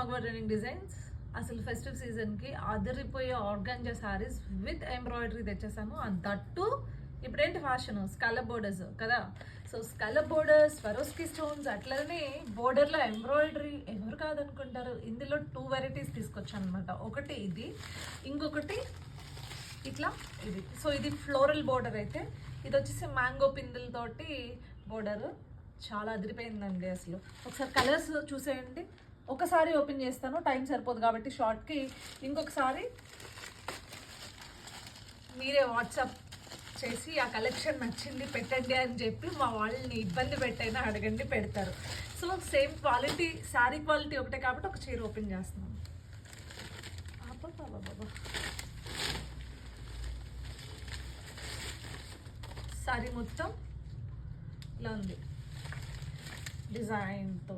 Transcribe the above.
మగవా trending designs. అసలు festive సీజన్కి అదిరిపోయే ఆర్గాంజా శారీస్ విత్ ఎంబ్రాయిడరీ తెచ్చేసాను. అండ్ దట్టు ఇప్పుడేంటి ఫ్యాషన్ స్కాలప్ బోర్డర్స్ కదా. So scallop borders, Swarovski stones, అట్లనే బోర్డర్లో ఎంబ్రాయిడరీ ఎవరు కాదనుకుంటారు. ఇందులో 2 వెరైటీస్ తీసుకొచ్చాను అనమాట. ఒకటి ఇది, ఇంకొకటి ఇట్లా ఇది. సో ఇది ఫ్లోరల్ బోర్డర్ అయితే, ఇది వచ్చేసి మ్యాంగో పిందులతోటి బోర్డర్. చాలా అదిరిపోయిందండి అసలు. ఒకసారి కలర్స్ చూసేయండి. ఒకసారి ఓపెన్ చేస్తాను, టైం సరిపోదు కాబట్టి షార్ట్కి. ఇంకొకసారి మీరే వాట్సాప్ చేసి ఆ కలెక్షన్ నచ్చింది పెట్టండి అని చెప్పి మా వాళ్ళని ఇబ్బంది పెట్టైనా అడగండి, పెడతారు. So same quality, sari quality ఒకటే కాబట్టి ఒక చీర ఓపెన్ చేస్తున్నాను. బాబా శారీ మొత్తం ఇలా ఉంది డిజైన్తో.